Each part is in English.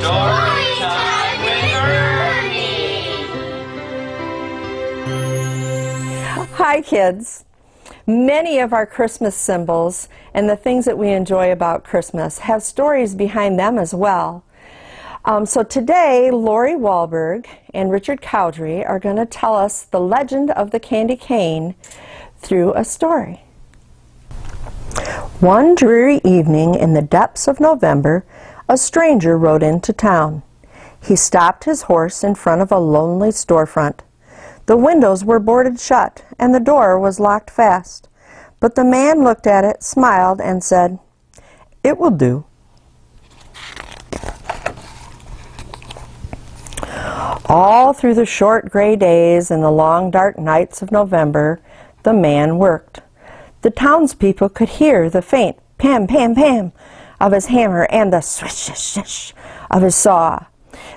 Storytime with Ernie! Hi kids! Many of our Christmas symbols and the things that we enjoy about Christmas have stories behind them as well. So today, Lori Walberg and Richard Cowdrey are going to tell us the legend of the candy cane through a story. One dreary evening in the depths of November, a stranger rode into town. He stopped his horse in front of a lonely storefront. The windows were boarded shut, and the door was locked fast. But the man looked at it, smiled, and said, "It will do." All through the short gray days and the long dark nights of November, the man worked. The townspeople could hear the faint pam, pam, pam of his hammer and the swish, swish, swish of his saw.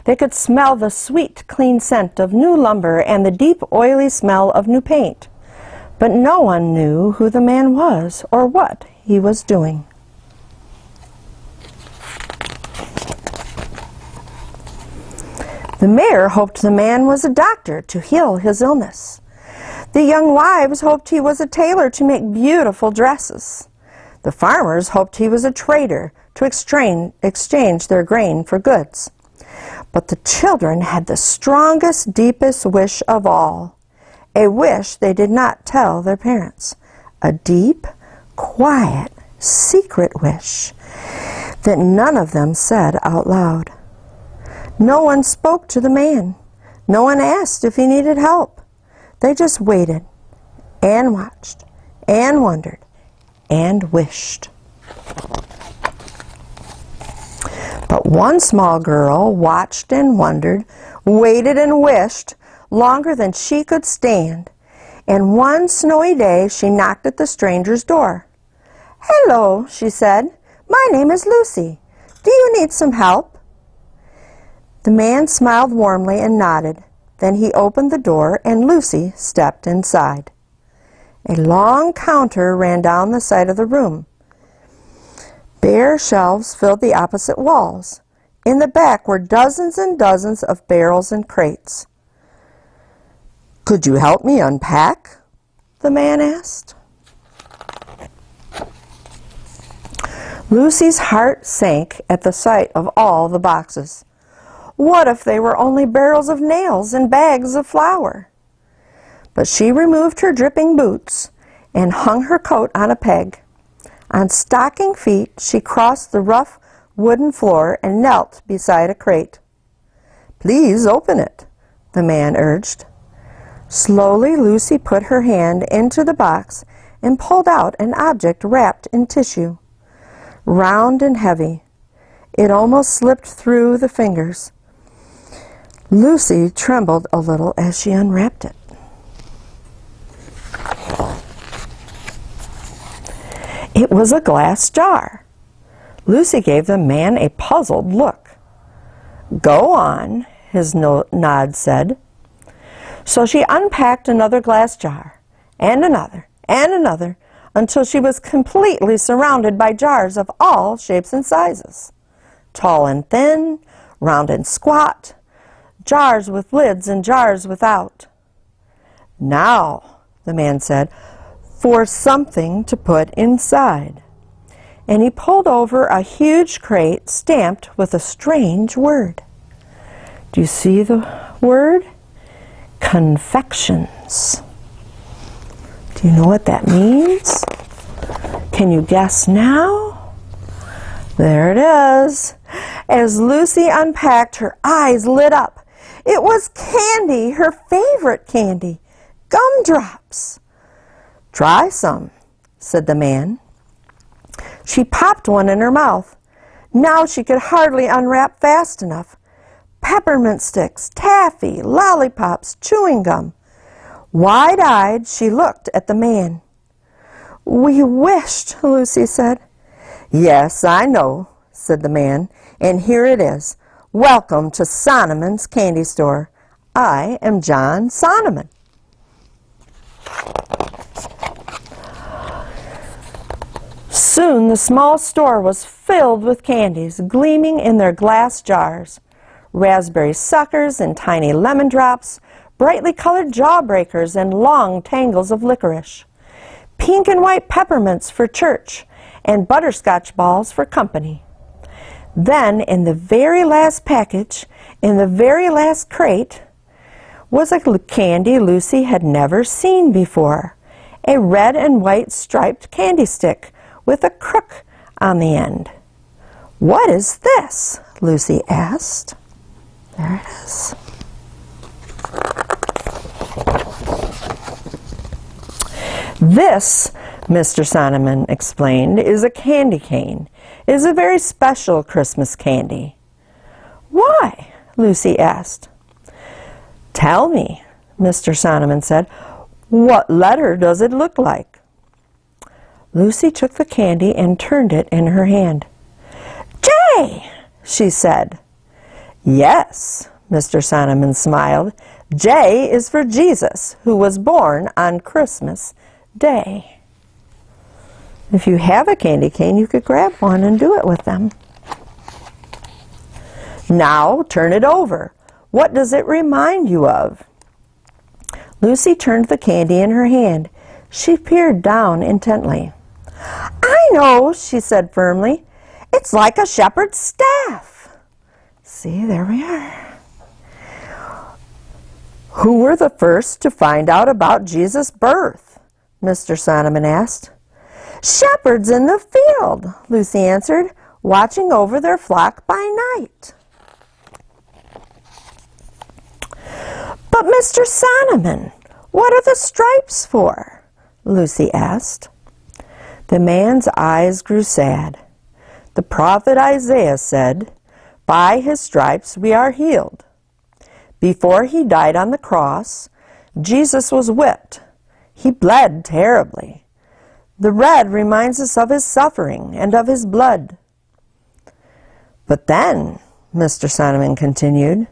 They could smell the sweet, clean scent of new lumber and the deep, oily smell of new paint. But no one knew who the man was or what he was doing. The mayor hoped the man was a doctor to heal his illness. The young wives hoped he was a tailor to make beautiful dresses. The farmers hoped he was a trader to exchange their grain for goods. But the children had the strongest, deepest wish of all, a wish they did not tell their parents, a deep, quiet, secret wish that none of them said out loud. No one spoke to the man. No one asked if he needed help. They just waited and watched and wondered and wished. But one small girl watched and wondered, waited and wished longer than she could stand. And one snowy day she knocked at the stranger's door. "Hello," she said. "My name is Lucy. Do you need some help?" The man smiled warmly and nodded. Then he opened the door and Lucy stepped inside. A long counter ran down the side of the room. Bare shelves filled the opposite walls. In the back were dozens and dozens of barrels and crates. "Could you help me unpack?" the man asked. Lucy's heart sank at the sight of all the boxes. What if they were only barrels of nails and bags of flour? But she removed her dripping boots and hung her coat on a peg. On stocking feet, she crossed the rough wooden floor and knelt beside a crate. "Please open it," the man urged. Slowly, Lucy put her hand into the box and pulled out an object wrapped in tissue. Round and heavy, it almost slipped through the fingers. Lucy trembled a little as she unwrapped it. It was a glass jar. Lucy gave the man a puzzled look. "Go on," his nod said. So she unpacked another glass jar, and another, until she was completely surrounded by jars of all shapes and sizes. Tall and thin, round and squat, jars with lids and jars without. "Now," the man said, "for something to put inside." And he pulled over a huge crate stamped with a strange word. Do you see the word? Confections. Do you know what that means? Can you guess now? There it is. As Lucy unpacked, her eyes lit up. It was candy, her favorite candy, gumdrops. "Try some," said the man. She popped one in her mouth. Now she could hardly unwrap fast enough. Peppermint sticks, taffy, lollipops, chewing gum. Wide-eyed, she looked at the man. "We wished," Lucy said. "Yes, I know," said the man, "and here it is. Welcome to Sonmen's candy store. I am John Sonmen." Soon the small store was filled with candies, gleaming in their glass jars. Raspberry suckers and tiny lemon drops, brightly colored jawbreakers and long tangles of licorice, pink and white peppermints for church, and butterscotch balls for company. Then, in the very last package, in the very last crate, was a candy Lucy had never seen before, a red and white striped candy stick with a crook on the end. "What is this?" Lucy asked. There it is. "This," Mr. Sonmen explained, "is a candy cane. It is a very special Christmas candy." "Why?" Lucy asked. "Tell me," Mr. Sonmen said. "What letter does it look like?" Lucy took the candy and turned it in her hand. "J," she said. "Yes," Mr. Sonmen smiled. "J is for Jesus, who was born on Christmas Day." If you have a candy cane, you could grab one and do it with them. "Now turn it over. What does it remind you of?" Lucy turned the candy in her hand. She peered down intently. "I know," she said firmly. "It's like a shepherd's staff." See, there we are. "Who were the first to find out about Jesus' birth?" Mr. Sonmen asked. "Shepherds in the field," Lucy answered, "watching over their flock by night." "But Mr. Sonmen, what are the stripes for?" Lucy asked. The man's eyes grew sad. The prophet Isaiah said, "By his stripes we are healed." Before he died on the cross, Jesus was whipped. He bled terribly. The red reminds us of his suffering and of his blood. "But then," Mr. Sonmen continued,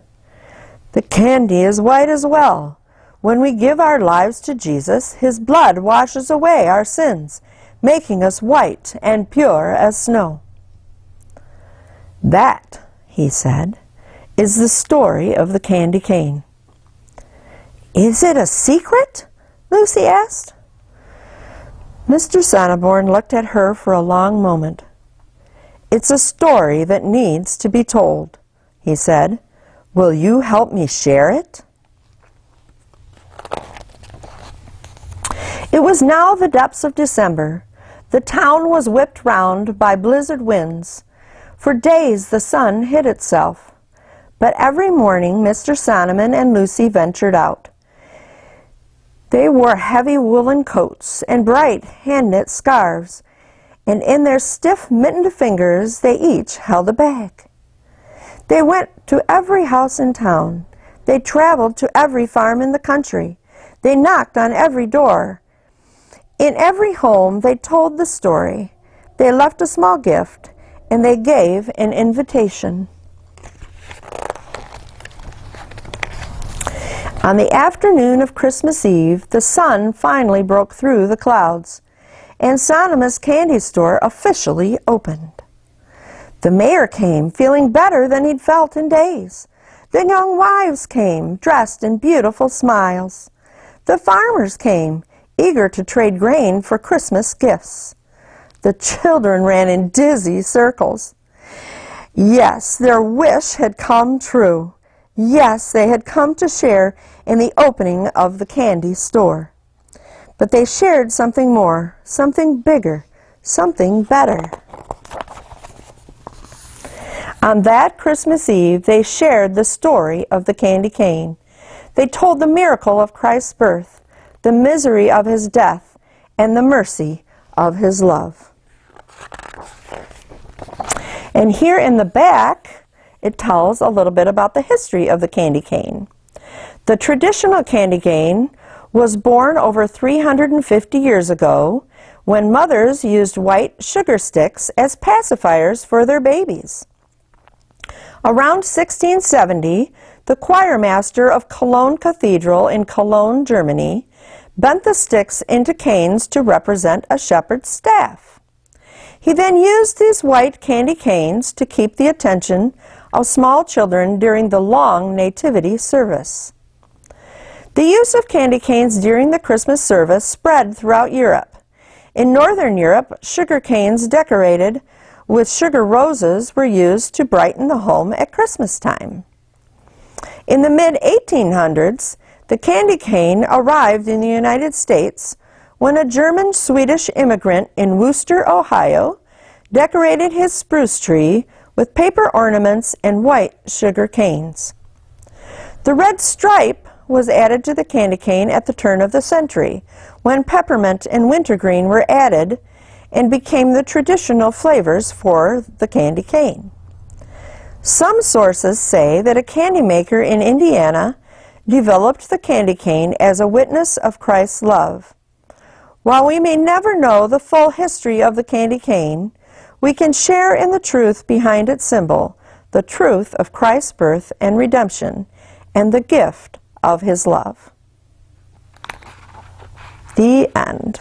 "the candy is white as well. When we give our lives to Jesus, his blood washes away our sins, making us white and pure as snow." "That," he said, "is the story of the candy cane." "Is it a secret?" Lucy asked. Mr. Sonneborn looked at her for a long moment. "It's a story that needs to be told," he said. "Will you help me share it?" It was now the depths of December. The town was whipped round by blizzard winds. For days the sun hid itself. But every morning Mr. Sonmen and Lucy ventured out. They wore heavy woolen coats and bright hand-knit scarves, and in their stiff mittened fingers they each held a bag. They went to every house in town. They traveled to every farm in the country. They knocked on every door. In every home they told the story. They left a small gift, and they gave an invitation. On the afternoon of Christmas Eve, the sun finally broke through the clouds, and Sonmen's candy store officially opened. The mayor came, feeling better than he'd felt in days. The young wives came, dressed in beautiful smiles. The farmers came, eager to trade grain for Christmas gifts. The children ran in dizzy circles. Yes, their wish had come true. Yes, they had come to share in the opening of the candy store. But they shared something more, something bigger, something better. On that Christmas Eve, they shared the story of the candy cane. They told the miracle of Christ's birth, the misery of his death, and the mercy of his love. And here in the back, it tells a little bit about the history of the candy cane. The traditional candy cane was born over 350 years ago when mothers used white sugar sticks as pacifiers for their babies. Around 1670, the choirmaster of Cologne Cathedral in Cologne, Germany, bent the sticks into canes to represent a shepherd's staff. He then used these white candy canes to keep the attention of small children during the long nativity service. The use of candy canes during the Christmas service spread throughout Europe. In Northern Europe, sugar canes decorated with sugar roses were used to brighten the home at Christmas time. In the mid-1800s, the candy cane arrived in the United States when a German-Swedish immigrant in Wooster, Ohio, decorated his spruce tree with paper ornaments and white sugar canes. The red stripe was added to the candy cane at the turn of the century, when peppermint and wintergreen were added and became the traditional flavors for the candy cane. Some sources say that a candy maker in Indiana developed the candy cane as a witness of Christ's love. While we may never know the full history of the candy cane, we can share in the truth behind its symbol, the truth of Christ's birth and redemption, and the gift of his love. The end.